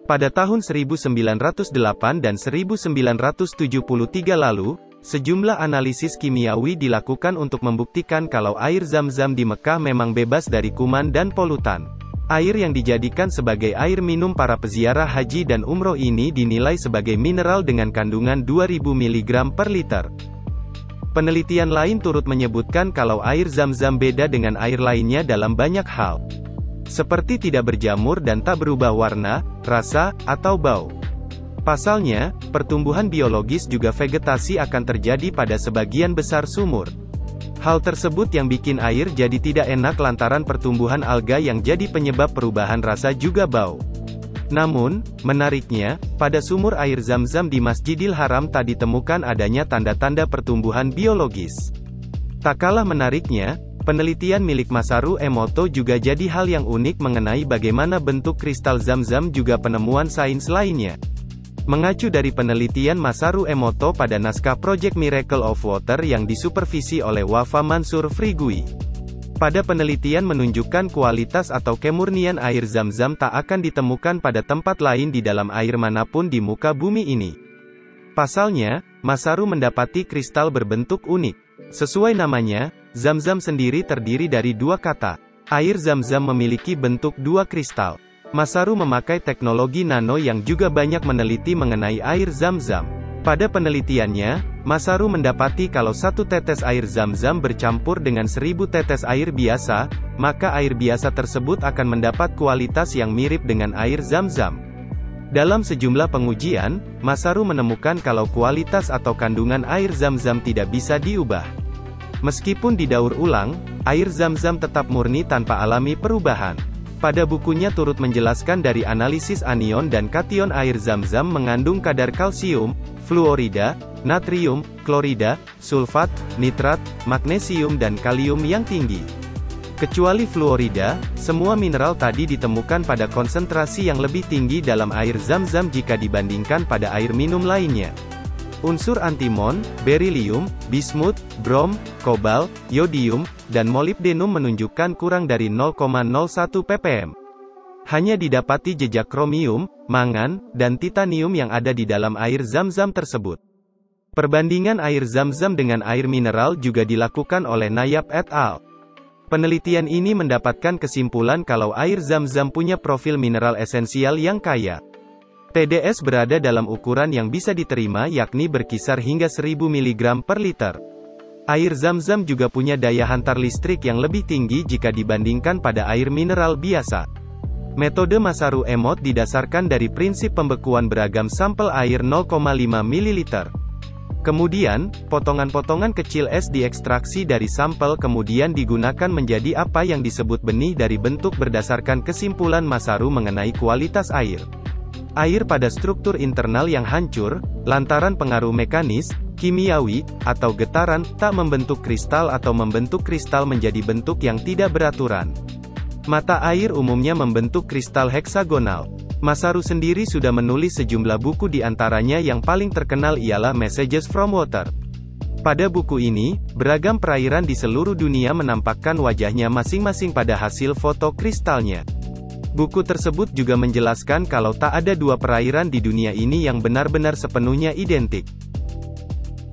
Pada tahun 1908 dan 1973 lalu, sejumlah analisis kimiawi dilakukan untuk membuktikan kalau air Zam-Zam di Mekah memang bebas dari kuman dan polutan. Air yang dijadikan sebagai air minum para peziarah haji dan umroh ini dinilai sebagai mineral dengan kandungan 2000 mg per liter. Penelitian lain turut menyebutkan kalau air Zam-Zam beda dengan air lainnya dalam banyak hal. Seperti tidak berjamur dan tak berubah warna, rasa, atau bau. Pasalnya, pertumbuhan biologis juga vegetasi akan terjadi pada sebagian besar sumur. Hal tersebut yang bikin air jadi tidak enak lantaran pertumbuhan alga yang jadi penyebab perubahan rasa juga bau. Namun, menariknya, pada sumur air Zam-Zam di Masjidil Haram tak ditemukan adanya tanda-tanda pertumbuhan biologis. Tak kalah menariknya, penelitian milik Masaru Emoto juga jadi hal yang unik mengenai bagaimana bentuk kristal Zam-Zam juga penemuan sains lainnya. Mengacu dari penelitian Masaru Emoto pada naskah Project Miracle of Water yang disupervisi oleh Wafa Mansur Frigui. Pada penelitian menunjukkan kualitas atau kemurnian air Zam-Zam tak akan ditemukan pada tempat lain di dalam air manapun di muka bumi ini. Pasalnya, Masaru mendapati kristal berbentuk unik. Sesuai namanya, Zam-Zam sendiri terdiri dari dua kata. Air Zam-Zam memiliki bentuk dua kristal. Masaru memakai teknologi nano yang juga banyak meneliti mengenai air Zam-Zam. Pada penelitiannya, Masaru mendapati kalau satu tetes air Zam-Zam bercampur dengan 1000 tetes air biasa, maka air biasa tersebut akan mendapat kualitas yang mirip dengan air Zam-Zam. Dalam sejumlah pengujian, Masaru menemukan kalau kualitas atau kandungan air Zam-Zam tidak bisa diubah. Meskipun didaur ulang, air Zam-Zam tetap murni tanpa alami perubahan. Pada bukunya turut menjelaskan dari analisis anion dan kation air Zam-Zam mengandung kadar kalsium, fluorida, natrium, klorida, sulfat, nitrat, magnesium dan kalium yang tinggi. Kecuali fluorida, semua mineral tadi ditemukan pada konsentrasi yang lebih tinggi dalam air Zam-Zam jika dibandingkan pada air minum lainnya. Unsur antimon, berilium, bismut, brom, kobal, yodium, dan molibdenum menunjukkan kurang dari 0,01 ppm. Hanya didapati jejak kromium, mangan, dan titanium yang ada di dalam air Zam-Zam tersebut. Perbandingan air Zam-Zam dengan air mineral juga dilakukan oleh Nayab et al. Penelitian ini mendapatkan kesimpulan kalau air Zam-Zam punya profil mineral esensial yang kaya. TDS berada dalam ukuran yang bisa diterima yakni berkisar hingga 1000 mg per liter. Air Zam-Zam juga punya daya hantar listrik yang lebih tinggi jika dibandingkan pada air mineral biasa. Metode Masaru Emoto didasarkan dari prinsip pembekuan beragam sampel air 0,5 ml. Kemudian, potongan-potongan kecil es diekstraksi dari sampel kemudian digunakan menjadi apa yang disebut benih dari bentuk berdasarkan kesimpulan Masaru mengenai kualitas air. Air pada struktur internal yang hancur, lantaran pengaruh mekanis, kimiawi, atau getaran, tak membentuk kristal atau membentuk kristal menjadi bentuk yang tidak beraturan. Mata air umumnya membentuk kristal heksagonal. Masaru sendiri sudah menulis sejumlah buku di antaranya yang paling terkenal ialah Messages from Water. Pada buku ini, beragam perairan di seluruh dunia menampakkan wajahnya masing-masing pada hasil foto kristalnya. Buku tersebut juga menjelaskan kalau tak ada dua perairan di dunia ini yang benar-benar sepenuhnya identik.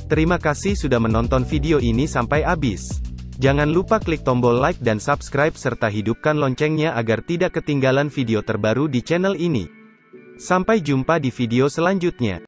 Terima kasih sudah menonton video ini sampai habis. Jangan lupa klik tombol like dan subscribe serta hidupkan loncengnya agar tidak ketinggalan video terbaru di channel ini. Sampai jumpa di video selanjutnya.